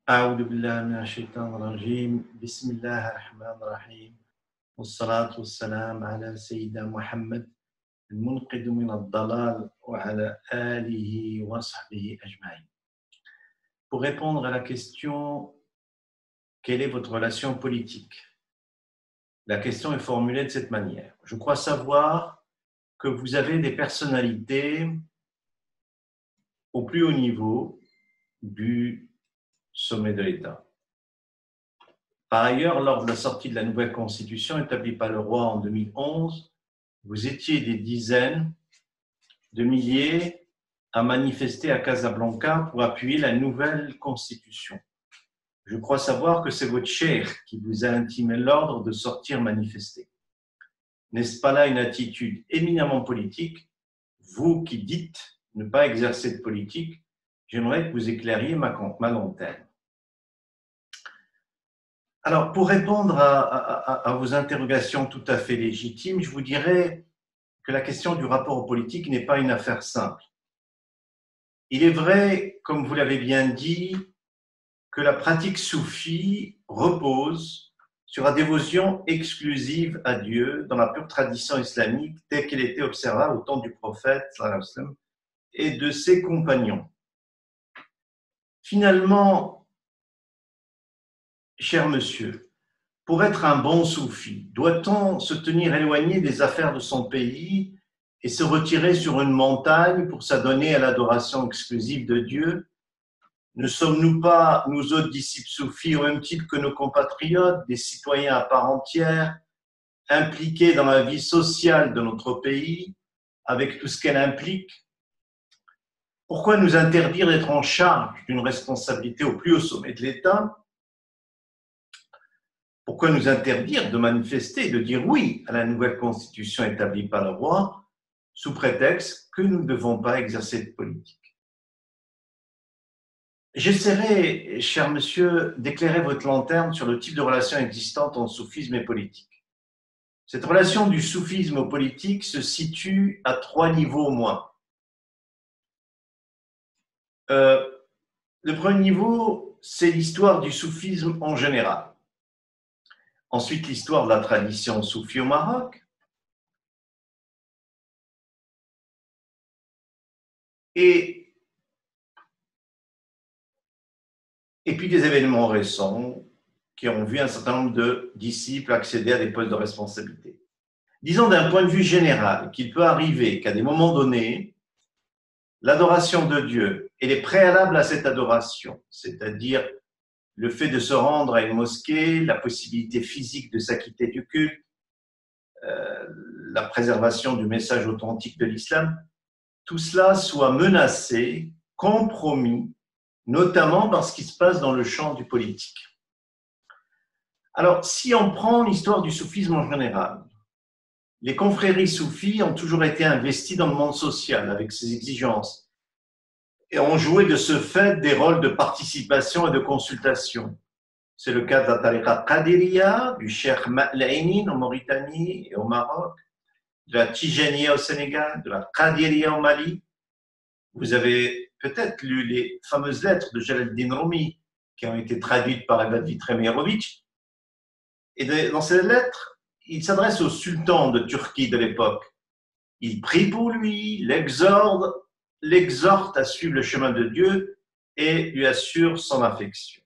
أعوذ بالله من الشيطان الرجيم بسم الله الرحمن الرحيم والصلاة والسلام على سيدنا محمد المنقذ من الضلال وعلى آله وصحبه أجمعين. Pour répondre à la question quelle est votre relation politique, la question est formulée de cette manière. Je crois savoir que vous avez des personnalités au plus haut niveau du sommet de l'État. Par ailleurs, lors de la sortie de la nouvelle constitution établie par le roi en 2011, vous étiez des dizaines de milliers à manifester à Casablanca pour appuyer la nouvelle constitution. Je crois savoir que c'est votre cheikh qui vous a intimé l'ordre de sortir manifester. N'est-ce pas là une attitude éminemment politique? Vous qui dites ne pas exercer de politique, j'aimerais que vous éclairiez ma lanterne. Alors, pour répondre à vos interrogations tout à fait légitimes, je vous dirais que la question du rapport aux politiques n'est pas une affaire simple. Il est vrai, comme vous l'avez bien dit, que la pratique soufie repose sur la dévotion exclusive à Dieu dans la pure tradition islamique telle qu'elle était observable au temps du prophète et de ses compagnons. Finalement, cher monsieur, pour être un bon soufi, doit-on se tenir éloigné des affaires de son pays et se retirer sur une montagne pour s'adonner à l'adoration exclusive de Dieu? Ne sommes-nous pas, nous autres disciples soufis, au même titre que nos compatriotes, des citoyens à part entière, impliqués dans la vie sociale de notre pays, avec tout ce qu'elle implique? Pourquoi nous interdire d'être en charge d'une responsabilité au plus haut sommet de l'État? Pourquoi nous interdire de manifester, de dire oui à la nouvelle constitution établie par le roi, sous prétexte que nous ne devons pas exercer de politique? J'essaierai, cher monsieur, d'éclairer votre lanterne sur le type de relation existante entre soufisme et politique. Cette relation du soufisme au politique se situe à 3 niveaux au moins. Le premier niveau, c'est l'histoire du soufisme en général. Ensuite, l'histoire de la tradition soufie au Maroc. Et puis des événements récents qui ont vu un certain nombre de disciples accéder à des postes de responsabilité. Disons d'un point de vue général qu'il peut arriver qu'à des moments donnés, l'adoration de Dieu et les préalables à cette adoration, c'est-à-dire le fait de se rendre à une mosquée, la possibilité physique de s'acquitter du culte, la préservation du message authentique de l'islam, tout cela soit menacé, compromis, notamment dans ce qui se passe dans le champ du politique. Alors, si on prend l'histoire du soufisme en général, les confréries soufis ont toujours été investies dans le monde social avec ses exigences et ont joué de ce fait des rôles de participation et de consultation. C'est le cas de la tariqa Qadiriya, du Cheikh Ma'lainin en Mauritanie et au Maroc, de la Tijaniya au Sénégal, de la Qadiriya au Mali. Vous avez peut-être lu les fameuses lettres de Jalaluddin Rumi qui ont été traduites par Ebad Vitré-Meyerovic. Et dans ces lettres, il s'adresse au sultan de Turquie de l'époque. Il prie pour lui, l'exhorte à suivre le chemin de Dieu et lui assure son affection.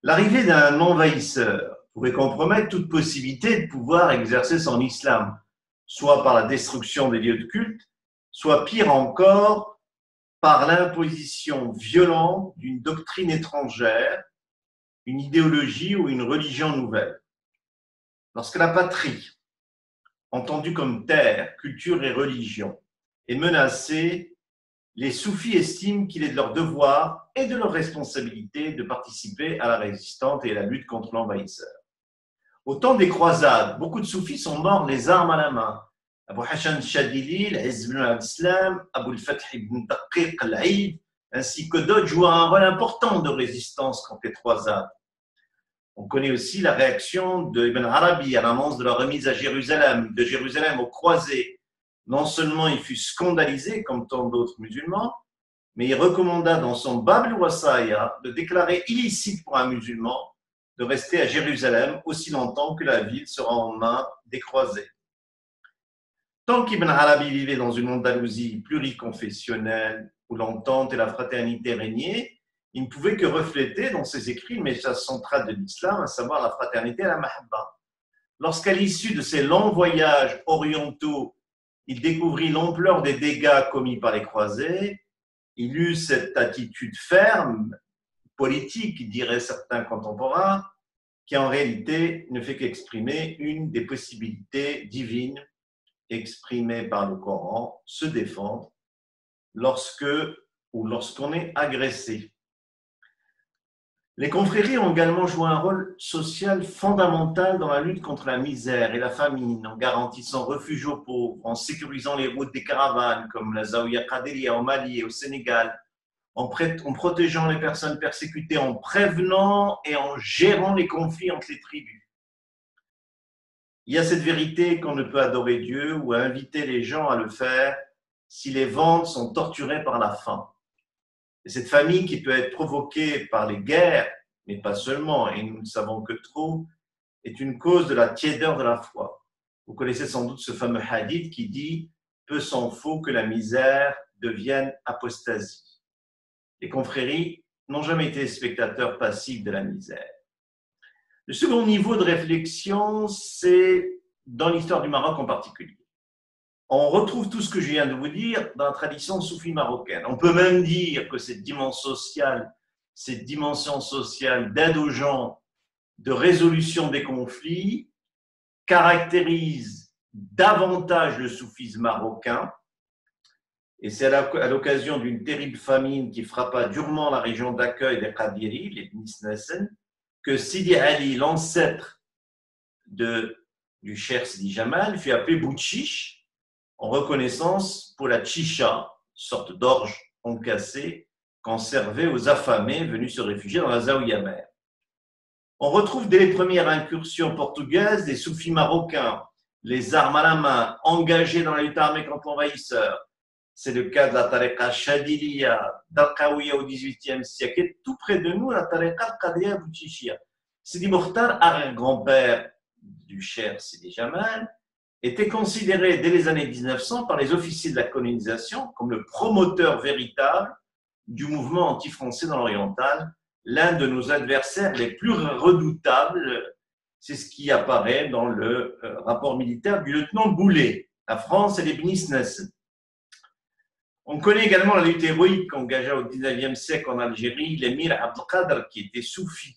L'arrivée d'un envahisseur pourrait compromettre toute possibilité de pouvoir exercer son islam, soit par la destruction des lieux de culte, soit pire encore, par l'imposition violente d'une doctrine étrangère, une idéologie ou une religion nouvelle. Lorsque la patrie, entendue comme terre, culture et religion, est menacée, les soufis estiment qu'il est de leur devoir et de leur responsabilité de participer à la résistance et à la lutte contre l'envahisseur. Au temps des croisades, beaucoup de soufis sont morts les armes à la main. Abu Hassan Chadili, l'Izz ibn al-Islam, Abu al-Fath ibn Daqiq al-Aïd, ainsi que d'autres jouent un rôle important de résistance contre les croisades. On connaît aussi la réaction d'Ibn Arabi à l'annonce de la remise de Jérusalem aux croisés. Non seulement il fut scandalisé comme tant d'autres musulmans, mais il recommanda dans son Bab al-Wasaya de déclarer illicite pour un musulman de rester à Jérusalem aussi longtemps que la ville sera en main des croisés. Tant qu'Ibn Arabi vivait dans une Andalousie pluriconfessionnelle où l'entente et la fraternité régnaient, il ne pouvait que refléter dans ses écrits le message central de l'islam, à savoir la fraternité et la mahabba. Lorsqu'à l'issue de ses longs voyages orientaux, il découvrit l'ampleur des dégâts commis par les croisés, il eut cette attitude ferme, politique, diraient certains contemporains, qui en réalité ne fait qu'exprimer une des possibilités divines exprimées par le Coran, se défendre lorsqu'on est agressé. Les confréries ont également joué un rôle social fondamental dans la lutte contre la misère et la famine, en garantissant refuge aux pauvres, en sécurisant les routes des caravanes, comme la Zawiya Qadiriya au Mali et au Sénégal, en protégeant les personnes persécutées, en prévenant et en gérant les conflits entre les tribus. Il y a cette vérité qu'on ne peut adorer Dieu ou inviter les gens à le faire si les ventes sont torturées par la faim. Et cette famine qui peut être provoquée par les guerres, mais pas seulement, et nous ne savons que trop, est une cause de la tiédeur de la foi. Vous connaissez sans doute ce fameux hadith qui dit « Peu s'en faut que la misère devienne apostasie ». Les confréries n'ont jamais été spectateurs passifs de la misère. Le second niveau de réflexion, c'est dans l'histoire du Maroc en particulier. On retrouve tout ce que je viens de vous dire dans la tradition soufie marocaine. On peut même dire que cette dimension sociale d'aide aux gens, de résolution des conflits, caractérise davantage le soufisme marocain. Et c'est à l'occasion d'une terrible famine qui frappa durement la région d'accueil des Qadiri, les Nisnasen, que Sidi Ali, l'ancêtre du Cheikh Sidi Jamal, fut appelé Bouchiche, en reconnaissance pour la chicha, sorte d'orge encassée qu'on servait aux affamés venus se réfugier dans la Zawiya mère. On retrouve dès les premières incursions portugaises des soufis marocains, les armes à la main, engagés dans la lutte armée contre l'envahisseur. C'est le cas de la tariqa Chadiliya, d'Al-Qawiya au XVIIIe siècle, et tout près de nous, la tariqa Qadiriya Bouchichia. Sidi Mokhtar, arrière-grand-père du Cheikh Sidi Jamal, était considéré dès les années 1900 par les officiers de la colonisation comme le promoteur véritable du mouvement anti-français dans l'oriental, l'un de nos adversaires les plus redoutables. C'est ce qui apparaît dans le rapport militaire du lieutenant Boulet, la France et les Bnisnes. On connaît également la lutte héroïque qu'engagea au XIXe siècle en Algérie l'émir Abdelkader, qui était soufi.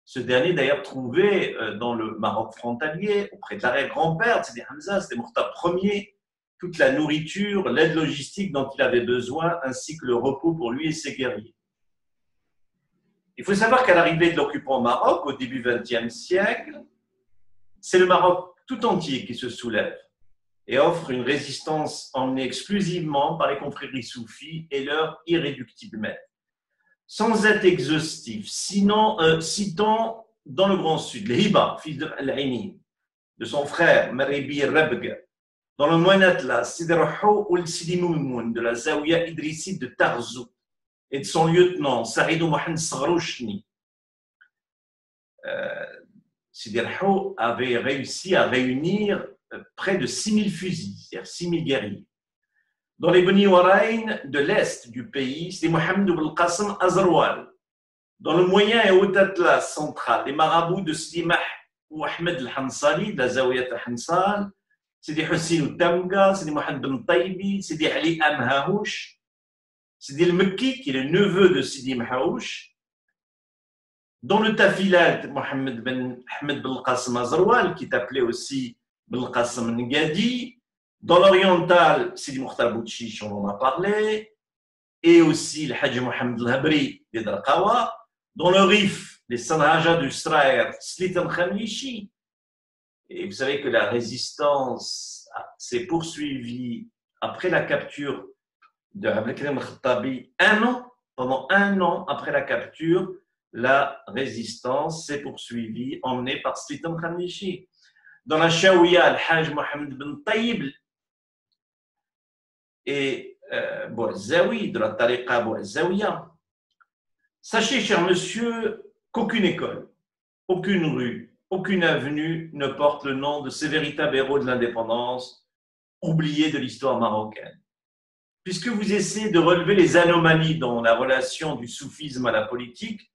Ce dernier, d'ailleurs, trouvait dans le Maroc frontalier, auprès de l'arrière-grand-père, c'était Hamza, c'était Mokhtar Ier, toute la nourriture, l'aide logistique dont il avait besoin, ainsi que le repos pour lui et ses guerriers. Il faut savoir qu'à l'arrivée de l'occupant au Maroc, au début XXe siècle, c'est le Maroc tout entier qui se soulève et offre une résistance emmenée exclusivement par les confréries soufis et leur irréductible maître. Sans être exhaustif, citons dans le Grand Sud, l'Hiba, fils de Al-Aini, de son frère Maribi Rebg, dans le Moyen Atlas, Sidi Rahou ou Sidi Moumoun, de la Zawiya Idrisside de Tarzout, et de son lieutenant, Saïdou Mohamed Sarouchni. Sidi Rahou avait réussi à réunir près de 6000 fusils, c'est-à-dire 6000 guerriers. Dans les Beni Warayn de l'Est du pays, c'est Mohamed ibn Qasim Azarwal. Dans le Moyen et Haut Atlas central, les marabouts de Sidi Mah ou Ahmed al-Hansali, de la Zawiyat al-Hansal, Sidi Hussein al-Tamga, Sidi Mohamed bin Taybi, Sidi Ali Amhahouch, Sidi al-Mekki, qui est le neveu de Sidi Mahouch. Dans le Tafilat, Mohamed bin Ahmed bin Qasim Azarwal, qui est appelé aussi bin Qasim Ngadi. Dans l'oriental, Sidi Mokhtar Bouchiche, on en a parlé, et aussi le Hajj Mohamed al-Habri de Darqawa. Dans le Rif, les Sanhaja du Sraer, Slitan Khamlichi. Et vous savez que la résistance s'est poursuivie après la capture de Abdelkrim Khattabi. Pendant un an après la capture, la résistance s'est poursuivie, emmenée par Slitan Khamlichi. Dans la Shawiya, le Hajj Mohamed bin Tayyib et Bouazaoui, de la tariqa Bouazaouia. Sachez, cher monsieur, qu'aucune école, aucune rue, aucune avenue ne porte le nom de ces véritables héros de l'indépendance, oubliés de l'histoire marocaine. Puisque vous essayez de relever les anomalies dans la relation du soufisme à la politique,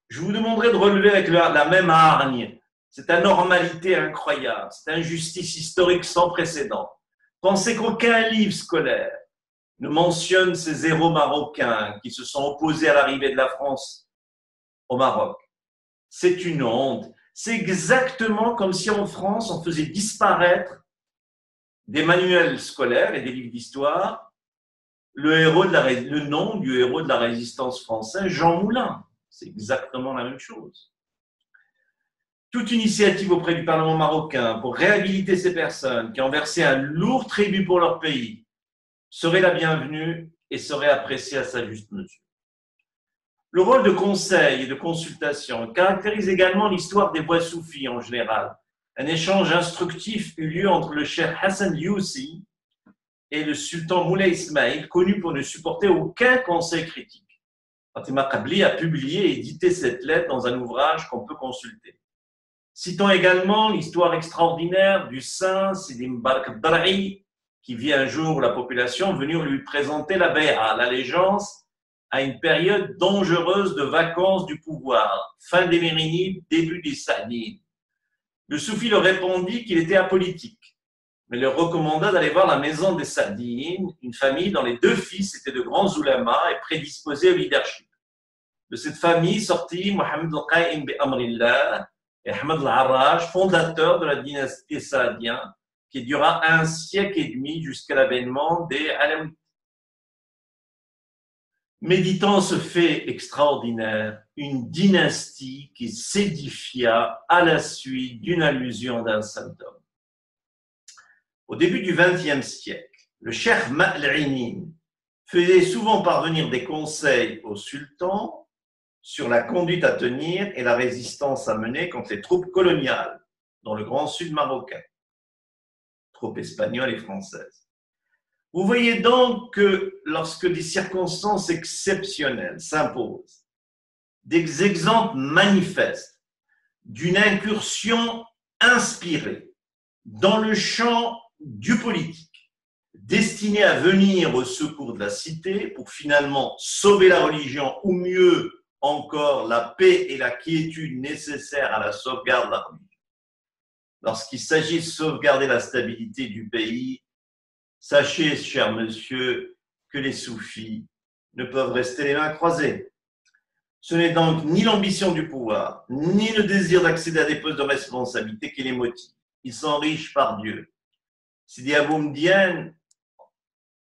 je vous demanderai de relever avec la même hargne cette anormalité incroyable, cette injustice historique sans précédent. Pensez qu'aucun livre scolaire ne mentionne ces héros marocains qui se sont opposés à l'arrivée de la France au Maroc. C'est une honte. C'est exactement comme si en France, on faisait disparaître des manuels scolaires et des livres d'histoire le nom du héros de la résistance française, Jean Moulin. C'est exactement la même chose. Toute initiative auprès du Parlement marocain pour réhabiliter ces personnes qui ont versé un lourd tribut pour leur pays serait la bienvenue et serait appréciée à sa juste mesure. Le rôle de conseil et de consultation caractérise également l'histoire des voies soufis en général. Un échange instructif eut lieu entre le cheikh Hassan Youssi et le sultan Moulay Ismail, connu pour ne supporter aucun conseil critique. Fatima Qabli a publié et édité cette lettre dans un ouvrage qu'on peut consulter. Citons également l'histoire extraordinaire du saint Sidi Mbarak Dar'i, qui vit un jour la population venir lui présenter la bay'a, l'allégeance, à une période dangereuse de vacances du pouvoir, fin des Mérinides, début des Saadides. Le soufi leur répondit qu'il était apolitique, mais leur recommanda d'aller voir la maison des Saadides, une famille dont les deux fils étaient de grands oulémas et prédisposés au leadership. De cette famille sortit Mohamed al-Qaïm bi Amrillah et Ahmed al-Arraj, fondateur de la dynastie saadienne, qui dura 1 siècle et demi jusqu'à l'avènement des Alaouites. Méditant ce fait extraordinaire, une dynastie qui s'édifia à la suite d'une allusion d'un saint homme. Au début du XXe siècle, le cheikh Ma'l-Inin faisait souvent parvenir des conseils au sultan sur la conduite à tenir et la résistance à mener contre les troupes coloniales dans le grand sud marocain, troupes espagnoles et françaises. Vous voyez donc que lorsque des circonstances exceptionnelles s'imposent, des exemples manifestes d'une incursion inspirée dans le champ du politique, destinée à venir au secours de la cité pour finalement sauver la religion ou mieux encore la paix et la quiétude nécessaires à la sauvegarde de la religion. Lorsqu'il s'agit de sauvegarder la stabilité du pays, sachez, cher monsieur, que les soufis ne peuvent rester les mains croisées. Ce n'est donc ni l'ambition du pouvoir, ni le désir d'accéder à des postes de responsabilité qui les motivent. Ils sont riches par Dieu. Sidi Abou Mdiane,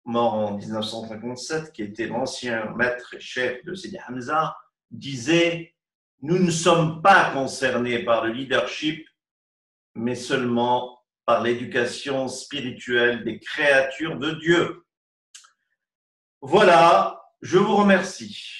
mort en 1957, qui était l'ancien maître et chef de Sidi Hamza, disait « Nous ne sommes pas concernés par le leadership, mais seulement par l'éducation spirituelle des créatures de Dieu. » Voilà, je vous remercie.